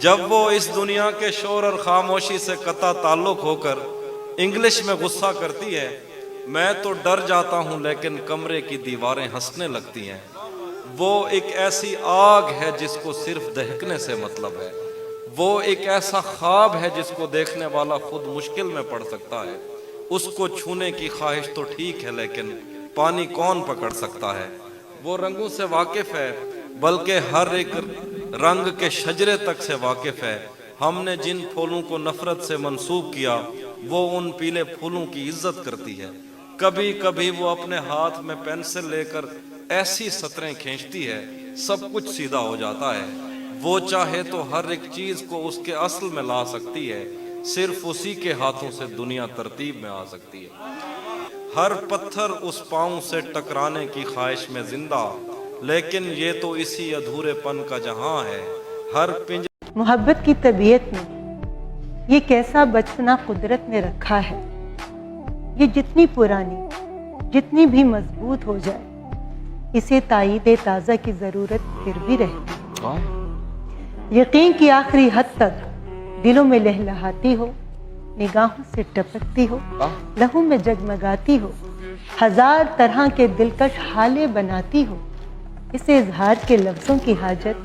جب وہ اس دنیا کے شور اور خاموشی سے قطع تعلق ہو کر انگلش میں غصہ کرتی ہے، میں تو ڈر جاتا ہوں لیکن کمرے کی دیواریں ہنسنے لگتی ہیں۔ وہ ایک ایسی آگ ہے جس کو صرف دہکنے سے مطلب ہے، وہ ایک ایسا خواب ہے جس کو دیکھنے والا خود مشکل میں پڑ سکتا ہے۔ اس کو چھونے کی خواہش تو ٹھیک ہے لیکن پانی کون پکڑ سکتا ہے؟ وہ رنگوں سے واقف ہے بلکہ ہر ایک رنگ کے شجرے تک سے واقف ہے۔ ہم نے جن پھولوں کو نفرت سے منسوب کیا وہ ان پیلے پھولوں کی عزت کرتی ہے۔ کبھی کبھی وہ اپنے ہاتھ میں پینسل لے کر ایسی سطریں کھینچتی ہے سب کچھ سیدھا ہو جاتا ہے۔ وہ چاہے تو ہر ایک چیز کو اس کے اصل میں لا سکتی ہے، صرف اسی کے ہاتھوں سے دنیا ترتیب میں آ سکتی ہے۔ ہر پتھر اس پاؤں سے ٹکرانے کی خواہش میں زندہ، لیکن یہ تو اسی ادھورے پن کا جہاں ہے۔ ہر محبت کی طبیعت میں یہ کیسا بچپنا قدرت نے رکھا ہے۔ یہ جتنی پرانی، جتنی بھی مضبوط ہو جائے، اسے تائید تازہ کی ضرورت پھر بھی رہتی ہے۔ یقین کی آخری حد تک دلوں میں لہلہاتی ہو، نگاہوں سے ٹپکتی ہو، لہو میں جگمگاتی ہو، ہزار طرح کے دلکش حالے بناتی ہو، اسے اظہار کے لفظوں کی حاجت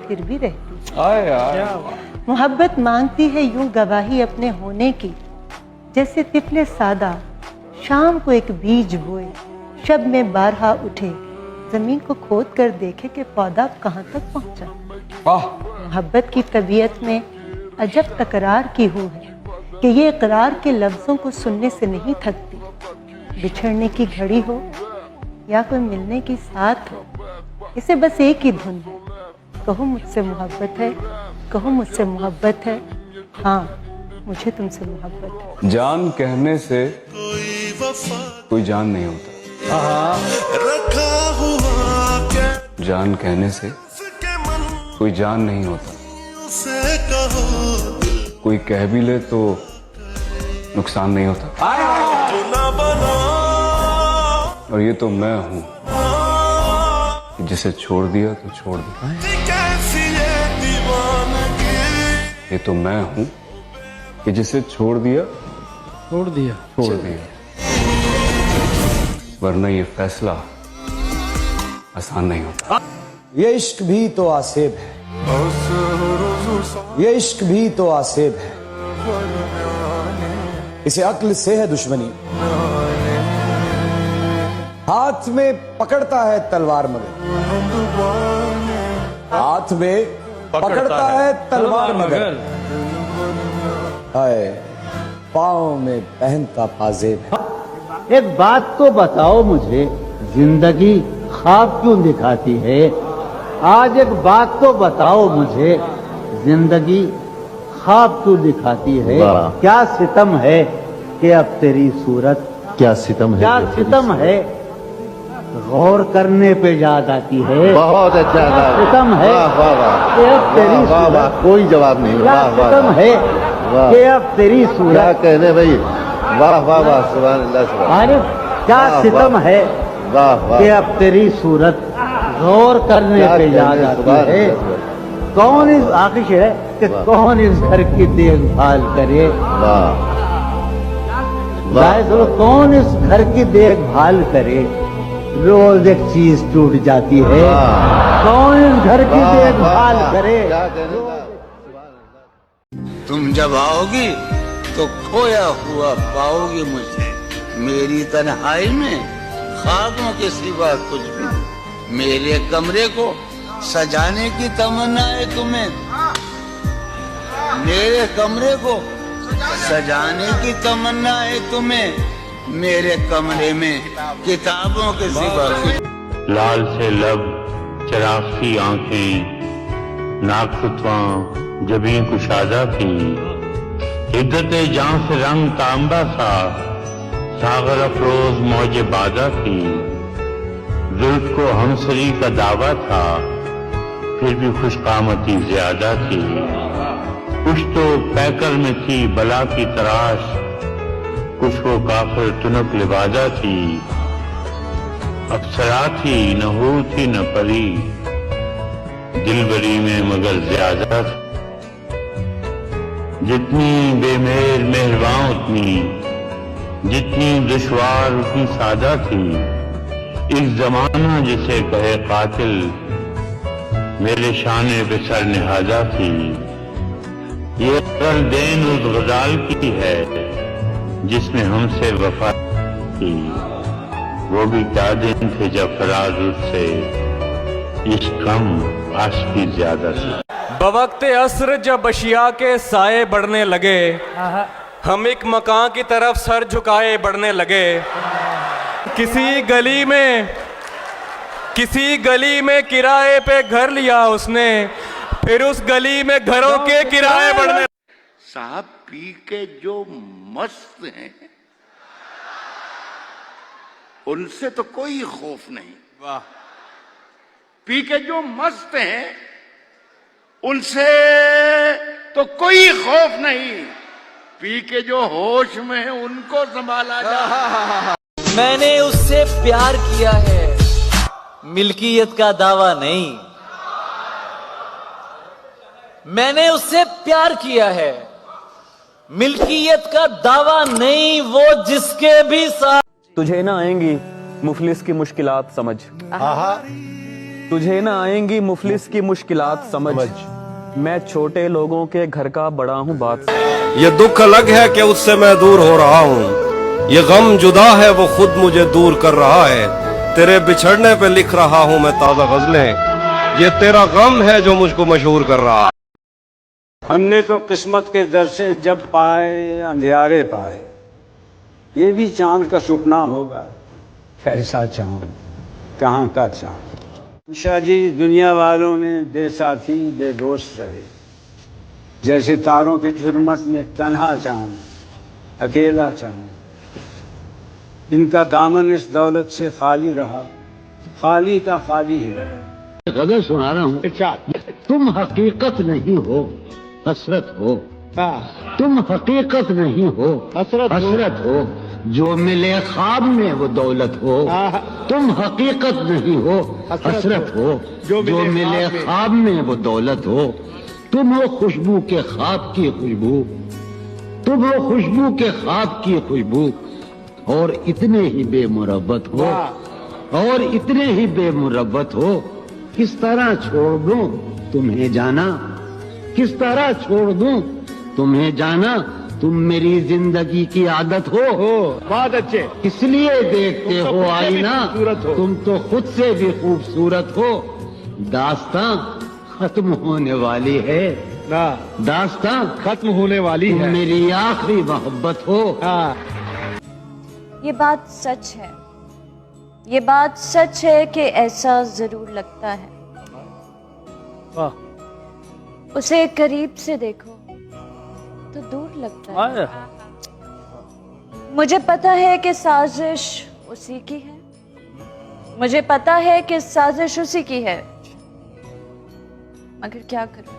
پھر بھی رہتی ہے۔ محبت مانگتی ہے یوں گواہی اپنے ہونے کی، جیسے طفل سادہ شام کو ایک بیج بوئے، شب میں بارہا اٹھے، زمین کو کھود کر دیکھے کہ پودا کہاں تک پہنچا۔ محبت کی طبیعت میں عجب تکرار کی ہو ہے کہ یہ اقرار کے لفظوں کو سننے سے نہیں تھکتی۔ بچھڑنے کی گھڑی ہو یا کوئی ملنے کی ساتھ ہو، اسے بس ایک ہی دھن ہے، کہو مجھ سے محبت ہے، کہو مجھ سے محبت ہے، ہاں مجھے تم سے محبت ہے۔ جان کہنے سے کوئی جان نہیں ہوتا، جان کہنے سے کوئی جان نہیں ہوتا، کوئی کہہ بھی لے تو نقصان نہیں ہوتا۔ اور یہ تو میں ہوں جسے چھوڑ دیا تو چھوڑ دیا، یہ تو میں ہوں کہ جسے چھوڑ دیا چھوڑ دیا چھوڑ دیا، ورنہ یہ فیصلہ آسان نہیں ہوتا۔ یہ عشق بھی تو آسیب ہے، یہ عشق بھی تو آسیب ہے، اسے عقل سے ہے دشمنی، ہاتھ میں پکڑتا ہے تلوار مگر، ہاتھ میں پکڑتا ہے تلوار مگر، ہائے پاؤں میں پہنتا پازیب ہے۔ ایک بات تو بتاؤ مجھے، زندگی خواب کیوں دکھاتی ہے؟ آج ایک بات تو بتاؤ مجھے، زندگی خواب کیوں دکھاتی ہے؟ کیا ستم ہے کہ اب تیری صورت، کیا ستم ہے، کیا ستم ہے غور کرنے پہ یاد آتی ہے؟ بہت اچھا، کیا ستم ہے کہ اب تیری صورت، کوئی جواب نہیں، کیا ستم ہے کہ اب تیری کیا صورت، کہنے بھائی، واہ واہ واہ، سبحان اللہ، سبحان عارف کیا ستم ہے واہ واہ، کہ اب تیری صورت غور کرنے پہ یاد آتی ہے۔ کون اس آخش ہے کہ کون اس گھر کی دیکھ بھال کرے، کون اس گھر کی دیکھ بھال کرے، روز ایک چیز ٹوٹ جاتی ہے، کون اس گھر کی دیکھ بھال کرے۔ تم جب آؤ گی تو کھویا ہوا پاؤ گی مجھے، میری تنہائی میں خوابوں کے سوا کچھ بھی نہیں۔ میرے کمرے کو سجانے کی تمنا ہے تمہیں، میرے کمرے کو سجانے کی تمنا ہے تمہیں، میرے کمرے میں کتابوں کے سوا کچھ۔ لال سے لب، چراغ سی آنکھیں، ناک فتواں جبیں کشادہ تھی، حدت جان سے رنگ تانبا سا، ساغر افروز موج بادہ تھی، زلف کو ہمسری کا دعویٰ تھا، پھر بھی خوش قامتی زیادہ تھی، کچھ تو پیکر میں تھی بلا کی تراش، کچھ وہ کافر تنک لبادہ تھی، افسرا تھی نہ حور تھی نہ پری، دل بری میں مگر زیادہ تھی۔ जितनी बेमेल मेहरबान उतनी, जितनी दुश्वार उतनी सादा थी। एक जमाना जिसे कहे कातिल, मेरे शाने पे सर निहाजा थी। ये असल देन उस गजाल की है जिसने हमसे वफा की। वो भी क्या दिन थे जब फराज उससे इश्क कम आशिकी ज्यादा थी। बवक्ते असर जब अशिया के साए बढ़ने लगे, हम एक मकान की तरफ सर झुकाए बढ़ने लगे। किसी गली में किराए पे घर लिया उसने, फिर उस गली में घरों के किराए बढ़ने। साहब पी के जो मस्त हैं उनसे तो कोई खौफ नहीं। वाह। पी के जो मस्त हैं उनसे तो कोई खौफ नहीं। पी के जो होश में हैं उनको संभाला जाए। मैंने उससे प्यार किया है, मिल्कियत का दावा नहीं। मैंने उससे प्यार किया है, मिल्कियत का दावा नहीं। वो जिसके भी साथ तुझे ना आएंगी मुफलिस की मुश्किलात समझ, तुझे ना आएंगी मुफलिस की मुश्किलात समझ। मैं छोटे लोगों के घर का बड़ा हूँ बात। ये दुख अलग है कि उससे मैं दूर हो रहा हूँ, ये गम जुदा है वो खुद मुझे दूर कर रहा है। तेरे बिछड़ने पे लिख रहा हूँ मैं ताज़ा गज़लें, ये तेरा गम है जो मुझको मशहूर कर रहा है। हमने तो किस्मत के दर से जब पाए अंधियारे पाए, ये भी चांद का सुपना होगा। कैसा चांद, कहाँ का चांद। शाह जी दुनिया वालों में बेसाथी बेदोस्त रहे, जैसे तारों की झुरमट में तन्हा चांद, अकेला चांद। इनका दामन इस दौलत से खाली रहा, खाली का खाली ही रहा। गजल सुना रहा हूँ। तुम हकीकत नहीं हो, हसरत हो। तुम हकीकत नहीं हो, हसरत हो। जो मिले ख्वाब में वो दौलत हो। तुम हकीकत नहीं हो, हसरत हो। जो मिले ख्वाब में वो दौलत हो। तुम हो खुशबू के ख्वाब की खुशबू, तुम हो खुशबू के ख्वाब की खुशबू। और इतने ही बेमुरब्बत हो, और इतने ही बेमुरब्बत हो। किस तरह छोड़ दूं तुम्हें जाना, किस तरह छोड़ दूं तुम्हें जाना। तुम मेरी जिंदगी की आदत हो। बहुत अच्छे। इसलिए देखते हो आईना, तुम तो खुद से भी खूबसूरत हो। दास्तां खत्म होने वाली है, दास्तां खत्म होने वाली है। मेरी आखिरी मोहब्बत हो। ये बात सच है, ये बात सच है कि ऐसा जरूर लगता है। उसे करीब से देखो तो दूर लगता है। मुझे पता है कि साजिश उसी की है, मुझे पता है कि साजिश उसी की है, मगर क्या करूं,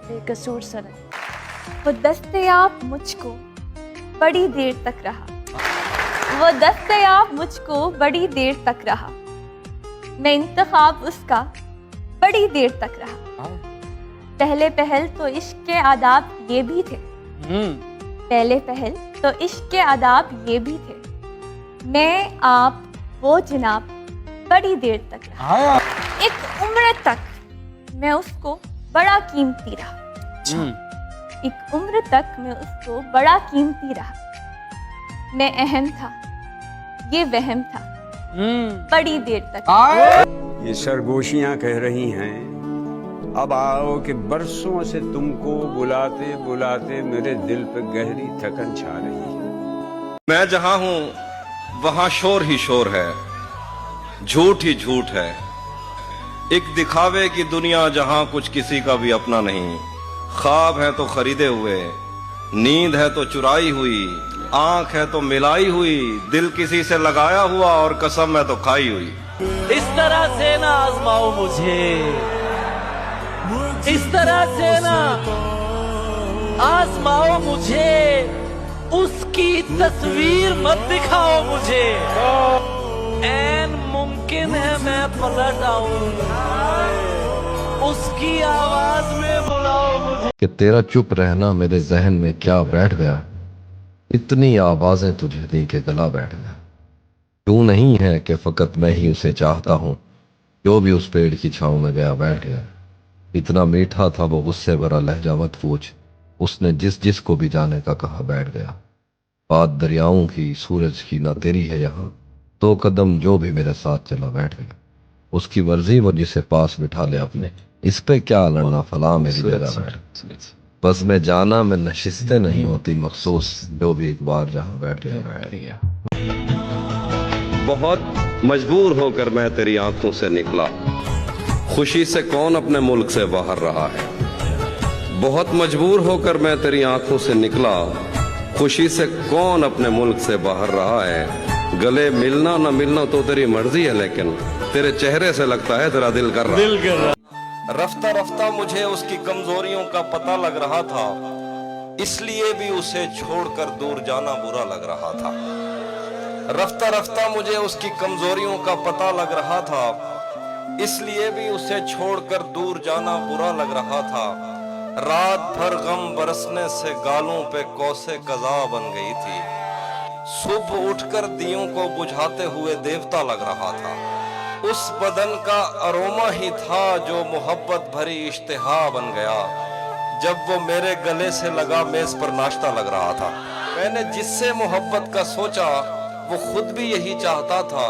बेकसूर सा लगता। वो दस्तयाब मुझको बड़ी देर तक रहा, वो दस्तयाब मुझको बड़ी देर तक रहा। मैं इंतखाब उसका बड़ी देर तक रहा। पहले पहल तो इश्क के आदाब ये भी थे, पहले पहल तो इश्क के आदाब ये भी थे। मैं आप वो जनाब बड़ी देर तक रहा। एक उम्र तक मैं उसको बड़ा कीमती रहा, एक उम्र तक मैं उसको बड़ा कीमती रहा। मैं अहम था, ये वहम था, बड़ी देर तक। ये सरगोशियां कह रही हैं, अब आओ कि बरसों से तुमको बुलाते बुलाते मेरे दिल पे गहरी थकन छा रही है। मैं जहां हूं वहां शोर ही शोर है, झूठ ही झूठ है। एक दिखावे की दुनिया जहां कुछ किसी का भी अपना नहीं। ख्वाब है तो खरीदे हुए, नींद है तो चुराई हुई, आंख है तो मिलाई हुई, दिल किसी से लगाया हुआ और कसम है तो खाई हुई। इस तरह से ना आजमाओ मुझे, इस तरह से ना आजमाओ मुझे, उसकी तस्वीर मत दिखाओ मुझे। ऐन मुमकिन है मैं पलट आऊं, उसकी आवाज में बुलाओ मुझे। कि तेरा चुप रहना मेरे जहन में क्या बैठ गया, इतनी आवाजें तुझे दी के गला बैठ गया। तू नहीं है कि फकत मैं ही उसे चाहता हूँ, जो भी उस पेड़ की छांव में गया बैठ गया। इतना मीठा था वो गुस्से भरा लहजा मत पूछ, उसने जिस जिस को भी जाने का कहा बैठ गया। बात दरियाओं की सूरज की ना तेरी है यहाँ, तो कदम जो भी मेरे साथ चला बैठ गया। उसकी मर्जी वो जिसे पास बिठा ले अपने, इस पे क्या लड़ना फला मेरी जगह बैठ। बस मैं जाना मैं नशिस्तें नहीं होती मखसूस, जो भी एक बार जहाँ बैठ गया। बहुत मजबूर होकर मैं तेरी आंखों से निकला, खुशी से कौन अपने मुल्क से बाहर रहा है। बहुत मजबूर होकर मैं तेरी आंखों से निकला, खुशी से कौन अपने मुल्क से बाहर रहा है। गले मिलना न मिलना तो तेरी मर्जी है, लेकिन तेरे चेहरे से लगता है तेरा दिल कर रहा। रफ्ता रफ्ता मुझे उसकी कमजोरियों का पता लग रहा था, इसलिए भी उसे छोड़कर दूर जाना बुरा लग रहा था। रफ्ता रफ्ता मुझे उसकी कमजोरियों का पता लग रहा था, इसलिए भी उसे छोड़कर दूर जाना बुरा लग रहा था। रात भर गम बरसने से गालों पे कौसे कज़ा बन गई थी, सुबह उठकर दियों को बुझाते हुए देवता लग रहा था। उस बदन का अरोमा ही था जो मोहब्बत भरी इश्तिहा बन गया, जब वो मेरे गले से लगा मेज पर नाश्ता लग रहा था। मैंने जिससे मोहब्बत का सोचा वो खुद भी यही चाहता था,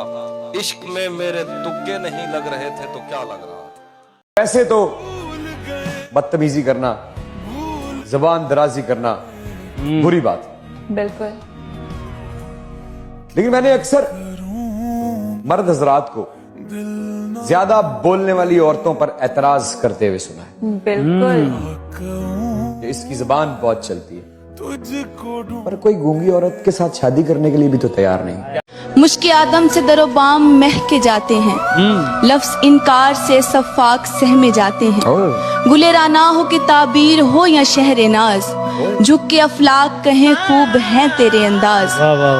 इश्क में मेरे तुक्के नहीं लग रहे थे तो क्या लग रहा था। वैसे तो बदतमीजी करना, जबान दराजी करना बुरी बात है, बिल्कुल। लेकिन मैंने अक्सर मर्द हजरात को ज्यादा बोलने वाली औरतों पर एतराज करते हुए सुना है। बिल्कुल। इसकी जबान बहुत चलती है, पर कोई गूंगी औरत के साथ शादी करने के लिए भी तो तैयार नहीं। मुश्क आदम से दरोबाम महके जाते हैं, लफ्ज इनकार से सफाक सहमे जाते हैं। गुले राना हो कि ताबीर हो या शहर नाज, झुक के अफलाक कहें खूब हैं तेरे अंदाज।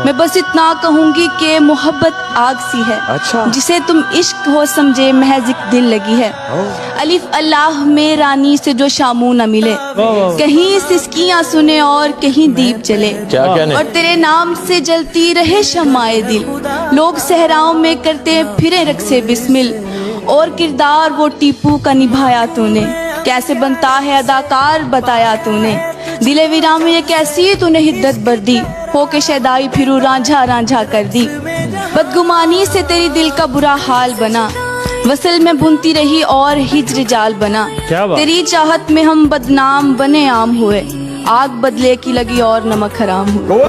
मैं बस इतना कहूंगी कि मोहब्बत आग सी है, जिसे तुम इश्क हो समझे महज एक दिल लगी है। अलिफ अल्लाह में रानी से जो शामू न मिले, कहीं सिसकियां सुने और कहीं दीप जले, और तेरे नाम से जलती रहे शमाए दिल। लोग सहराओं में करते फिरे रक्से बिस्मिल, और किरदार वो टीपू का निभाया तूने। कैसे बनता है अदाकार बताया तूने, दिले वीरा में ये कैसी तूने हिद्दत बर्दी, हो के शैदाई फिरू रांझा रांझा कर दी। बदगुमानी से तेरी दिल का बुरा हाल बना, वसल में बुनती रही और हिज्र जाल बना। तेरी चाहत में हम बदनाम बने आम हुए, आग बदले की लगी और नमक हराम हुए।